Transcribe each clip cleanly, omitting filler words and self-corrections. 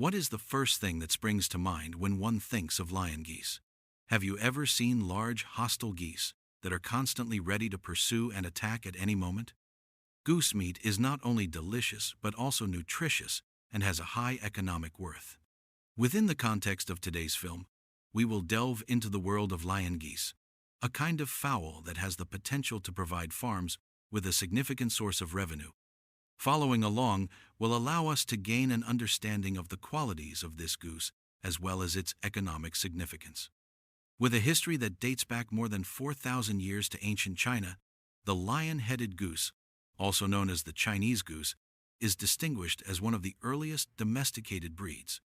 What is the first thing that springs to mind when one thinks of lion geese? Have you ever seen large, hostile geese that are constantly ready to pursue and attack at any moment? Goose meat is not only delicious but also nutritious and has a high economic worth. Within the context of today's film, we will delve into the world of lion geese, a kind of fowl that has the potential to provide farms with a significant source of revenue. Following along will allow us to gain an understanding of the qualities of this goose as well as its economic significance. With a history that dates back more than 4,000 years to ancient China, the lion-headed goose, also known as the Chinese goose, is distinguished as one of the earliest domesticated breeds.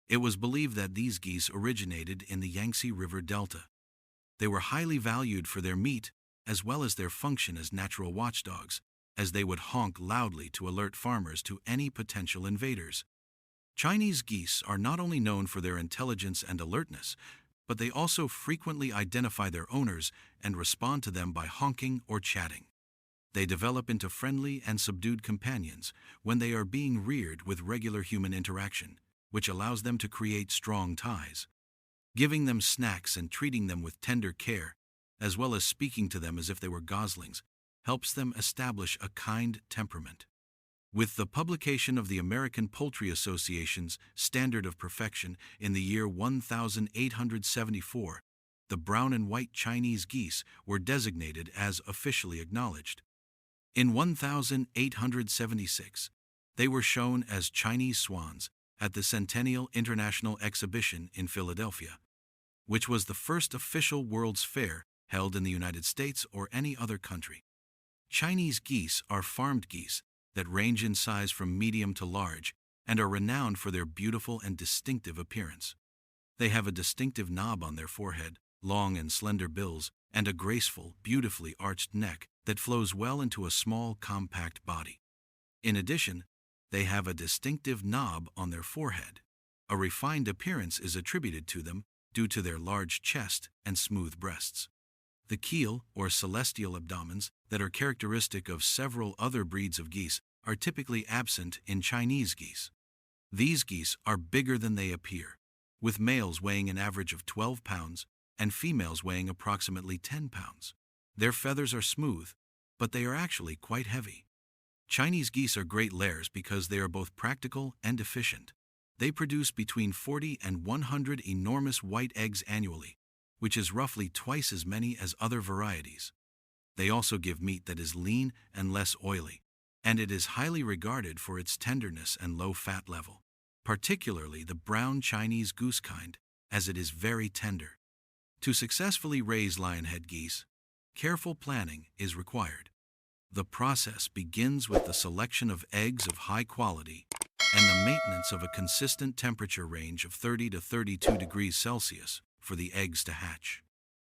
It was believed that these geese originated in the Yangtze River Delta. They were highly valued for their meat as well as their function as natural watchdogs, as they would honk loudly to alert farmers to any potential invaders. Chinese geese are not only known for their intelligence and alertness, but they also frequently identify their owners and respond to them by honking or chatting. They develop into friendly and subdued companions when they are being reared with regular human interaction, which allows them to create strong ties. Giving them snacks and treating them with tender care, as well as speaking to them as if they were goslings, helps them establish a kind temperament. With the publication of the American Poultry Association's Standard of Perfection in the year 1874, the brown and white Chinese geese were designated as officially acknowledged. In 1876, they were shown as Chinese swans at the Centennial International Exhibition in Philadelphia, which was the first official World's Fair held in the United States or any other country. Chinese geese are farmed geese that range in size from medium to large and are renowned for their beautiful and distinctive appearance. They have a distinctive knob on their forehead, long and slender bills, and a graceful, beautifully arched neck that flows well into a small, compact body. In addition, they have a distinctive knob on their forehead. A refined appearance is attributed to them due to their large chest and smooth breasts. The keel, or celestial abdomens, that are characteristic of several other breeds of geese are typically absent in Chinese geese. These geese are bigger than they appear, with males weighing an average of 12 pounds and females weighing approximately 10 pounds. Their feathers are smooth, but they are actually quite heavy. Chinese geese are great layers because they are both practical and efficient. They produce between 40 and 100 enormous white eggs annually, which is roughly twice as many as other varieties. They also give meat that is lean and less oily, and it is highly regarded for its tenderness and low fat level, particularly the brown Chinese goose kind, as it is very tender. To successfully raise lion-head geese, careful planning is required. The process begins with the selection of eggs of high quality and the maintenance of a consistent temperature range of 30 to 32 degrees Celsius for the eggs to hatch.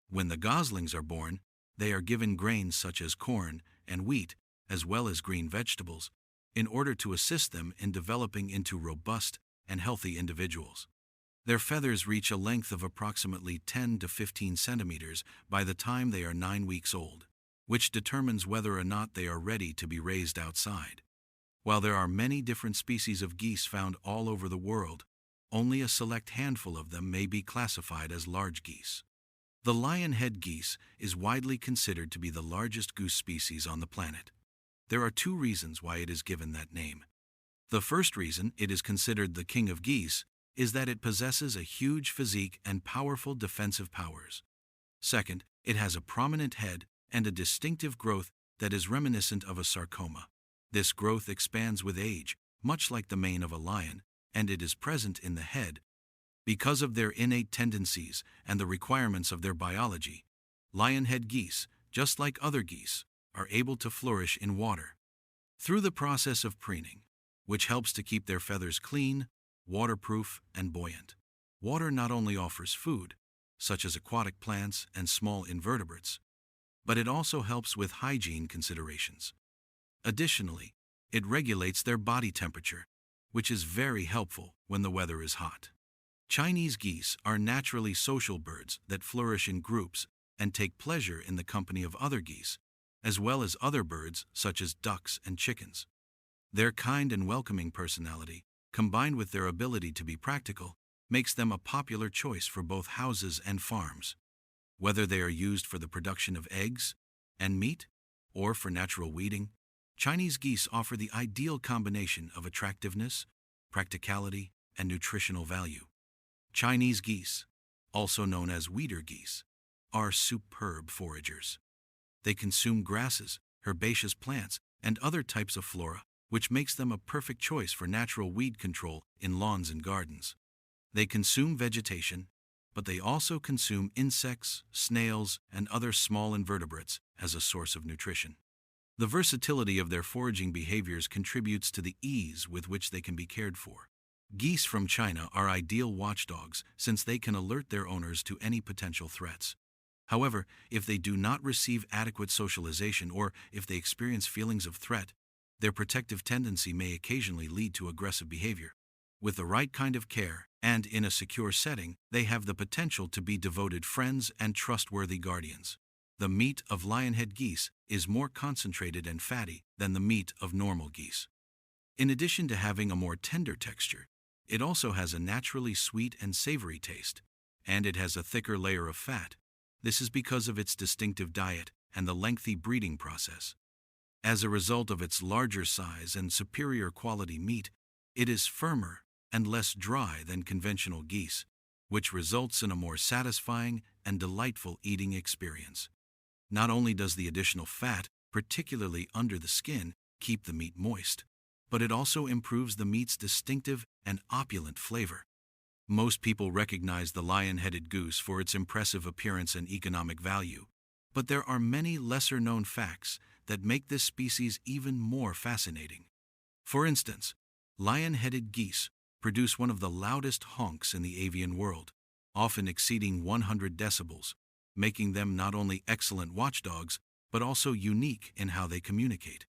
When the goslings are born, they are given grains such as corn and wheat, as well as green vegetables, in order to assist them in developing into robust and healthy individuals. Their feathers reach a length of approximately 10 to 15 centimeters by the time they are 9 weeks old, which determines whether or not they are ready to be raised outside. While there are many different species of geese found all over the world, only a select handful of them may be classified as large geese. The lion-head geese is widely considered to be the largest goose species on the planet. There are two reasons why it is given that name. The first reason it is considered the king of geese is that it possesses a huge physique and powerful defensive powers. Second, it has a prominent head and a distinctive growth that is reminiscent of a sarcoma. This growth expands with age, much like the mane of a lion, and it is present in the head. Because of their innate tendencies and the requirements of their biology, lion-head geese, just like other geese, are able to flourish in water. Through the process of preening, which helps to keep their feathers clean, waterproof, and buoyant. Water not only offers food, such as aquatic plants and small invertebrates, but it also helps with hygiene considerations. Additionally, it regulates their body temperature, which is very helpful when the weather is hot. Chinese geese are naturally social birds that flourish in groups and take pleasure in the company of other geese, as well as other birds such as ducks and chickens. Their kind and welcoming personality combined with their ability to be practical, makes them a popular choice for both houses and farms. Whether they are used for the production of eggs and meat, or for natural weeding, Chinese geese offer the ideal combination of attractiveness, practicality, and nutritional value. Chinese geese, also known as weeder geese, are superb foragers. They consume grasses, herbaceous plants, and other types of flora, which makes them a perfect choice for natural weed control in lawns and gardens. They consume vegetation, but they also consume insects, snails, and other small invertebrates as a source of nutrition. The versatility of their foraging behaviors contributes to the ease with which they can be cared for. Geese from China are ideal watchdogs since they can alert their owners to any potential threats. However, if they do not receive adequate socialization or if they experience feelings of threat, their protective tendency may occasionally lead to aggressive behavior. With the right kind of care, and in a secure setting, they have the potential to be devoted friends and trustworthy guardians. The meat of lion-headed geese is more concentrated and fatty than the meat of normal geese. In addition to having a more tender texture, it also has a naturally sweet and savory taste, and it has a thicker layer of fat. This is because of its distinctive diet and the lengthy breeding process. As a result of its larger size and superior quality meat, it is firmer and less dry than conventional geese, which results in a more satisfying and delightful eating experience. Not only does the additional fat, particularly under the skin, keep the meat moist, but it also improves the meat's distinctive and opulent flavor. Most people recognize the lion-headed goose for its impressive appearance and economic value, but there are many lesser-known facts that make this species even more fascinating. For instance, lion-headed geese produce one of the loudest honks in the avian world, often exceeding 100 decibels, making them not only excellent watchdogs, but also unique in how they communicate.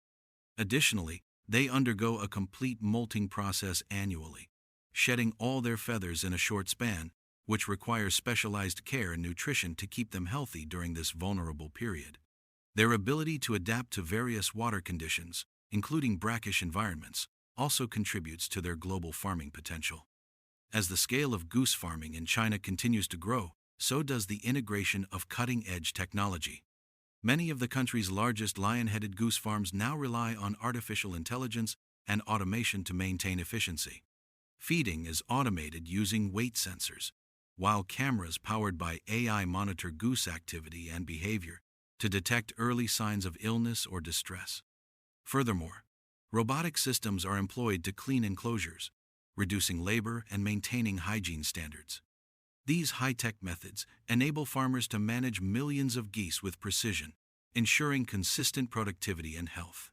Additionally, they undergo a complete molting process annually, shedding all their feathers in a short span, which requires specialized care and nutrition to keep them healthy during this vulnerable period. Their ability to adapt to various water conditions, including brackish environments, also contributes to their global farming potential. As the scale of goose farming in China continues to grow, so does the integration of cutting-edge technology. Many of the country's largest lion-headed goose farms now rely on artificial intelligence and automation to maintain efficiency. Feeding is automated using weight sensors, while cameras powered by AI monitor goose activity and behavior to detect early signs of illness or distress. Furthermore, robotic systems are employed to clean enclosures, reducing labor and maintaining hygiene standards. These high-tech methods enable farmers to manage millions of geese with precision, ensuring consistent productivity and health.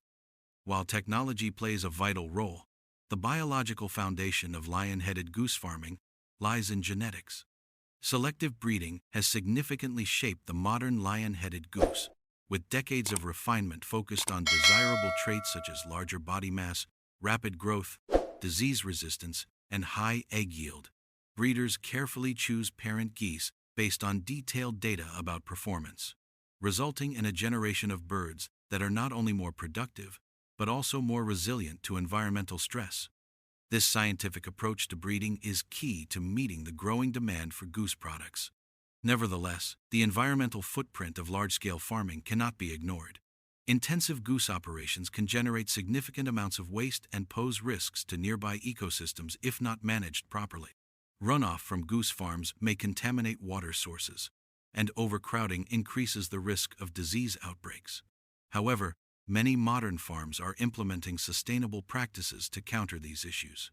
While technology plays a vital role, the biological foundation of lion-headed goose farming lies in genetics. Selective breeding has significantly shaped the modern lion-headed goose, with decades of refinement focused on desirable traits such as larger body mass, rapid growth, disease resistance, and high egg yield. Breeders carefully choose parent geese based on detailed data about performance, resulting in a generation of birds that are not only more productive, but also more resilient to environmental stress. This scientific approach to breeding is key to meeting the growing demand for goose products. Nevertheless, the environmental footprint of large-scale farming cannot be ignored. Intensive goose operations can generate significant amounts of waste and pose risks to nearby ecosystems if not managed properly. Runoff from goose farms may contaminate water sources, and overcrowding increases the risk of disease outbreaks. However, many modern farms are implementing sustainable practices to counter these issues.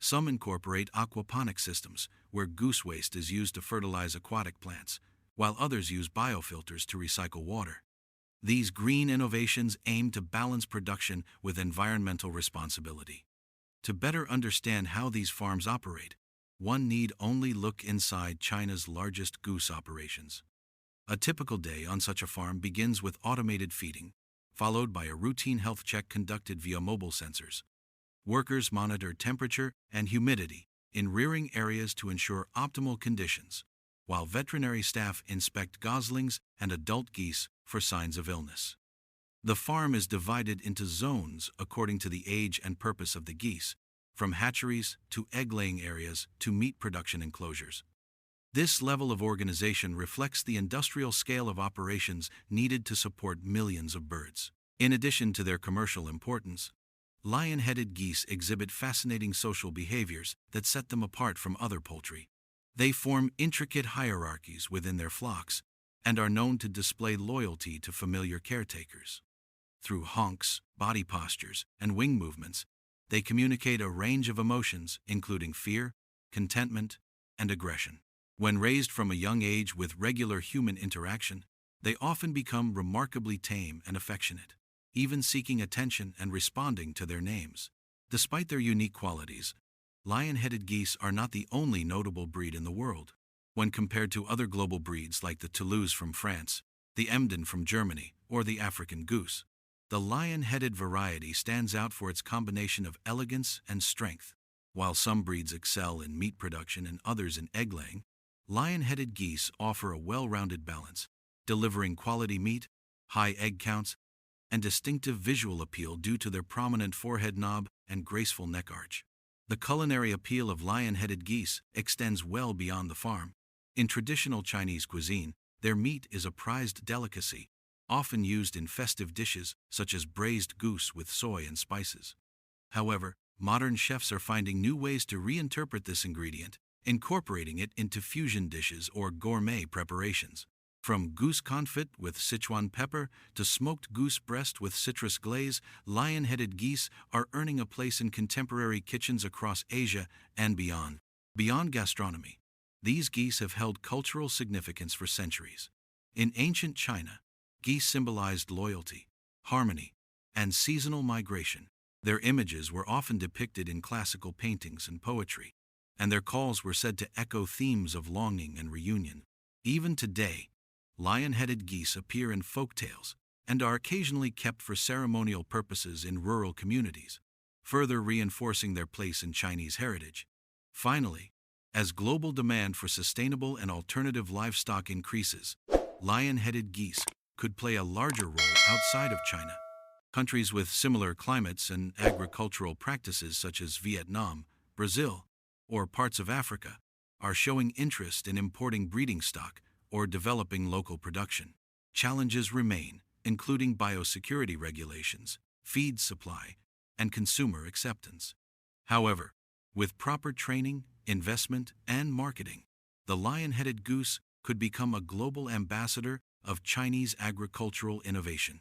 Some incorporate aquaponic systems, where goose waste is used to fertilize aquatic plants, while others use biofilters to recycle water. These green innovations aim to balance production with environmental responsibility. To better understand how these farms operate, one need only look inside China's largest goose operations. A typical day on such a farm begins with automated feeding, followed by a routine health check conducted via mobile sensors. Workers monitor temperature and humidity in rearing areas to ensure optimal conditions, while veterinary staff inspect goslings and adult geese for signs of illness. The farm is divided into zones according to the age and purpose of the geese, from hatcheries to egg-laying areas to meat production enclosures. This level of organization reflects the industrial scale of operations needed to support millions of birds. In addition to their commercial importance, lion-headed geese exhibit fascinating social behaviors that set them apart from other poultry. They form intricate hierarchies within their flocks and are known to display loyalty to familiar caretakers. Through honks, body postures, and wing movements, they communicate a range of emotions, including fear, contentment, and aggression. When raised from a young age with regular human interaction, they often become remarkably tame and affectionate, even seeking attention and responding to their names. Despite their unique qualities, lion-headed geese are not the only notable breed in the world. When compared to other global breeds like the Toulouse from France, the Emden from Germany, or the African goose, the lion-headed variety stands out for its combination of elegance and strength. While some breeds excel in meat production and others in egg-laying, lion-headed geese offer a well-rounded balance, delivering quality meat, high egg counts, and distinctive visual appeal due to their prominent forehead knob and graceful neck arch. The culinary appeal of lion-headed geese extends well beyond the farm. In traditional Chinese cuisine, their meat is a prized delicacy, often used in festive dishes such as braised goose with soy and spices. However, modern chefs are finding new ways to reinterpret this ingredient, incorporating it into fusion dishes or gourmet preparations. From goose confit with Sichuan pepper to smoked goose breast with citrus glaze, lion-headed geese are earning a place in contemporary kitchens across Asia and beyond. Beyond gastronomy, these geese have held cultural significance for centuries. In ancient China, geese symbolized loyalty, harmony, and seasonal migration. Their images were often depicted in classical paintings and poetry, and their calls were said to echo themes of longing and reunion. Even today, lion-headed geese appear in folk tales and are occasionally kept for ceremonial purposes in rural communities, further reinforcing their place in Chinese heritage. Finally, as global demand for sustainable and alternative livestock increases, lion-headed geese could play a larger role outside of China. Countries with similar climates and agricultural practices such as Vietnam, Brazil, or parts of Africa are showing interest in importing breeding stock or developing local production. Challenges remain, including biosecurity regulations, feed supply, and consumer acceptance. However, with proper training, investment, and marketing, the lion-headed goose could become a global ambassador of Chinese agricultural innovation.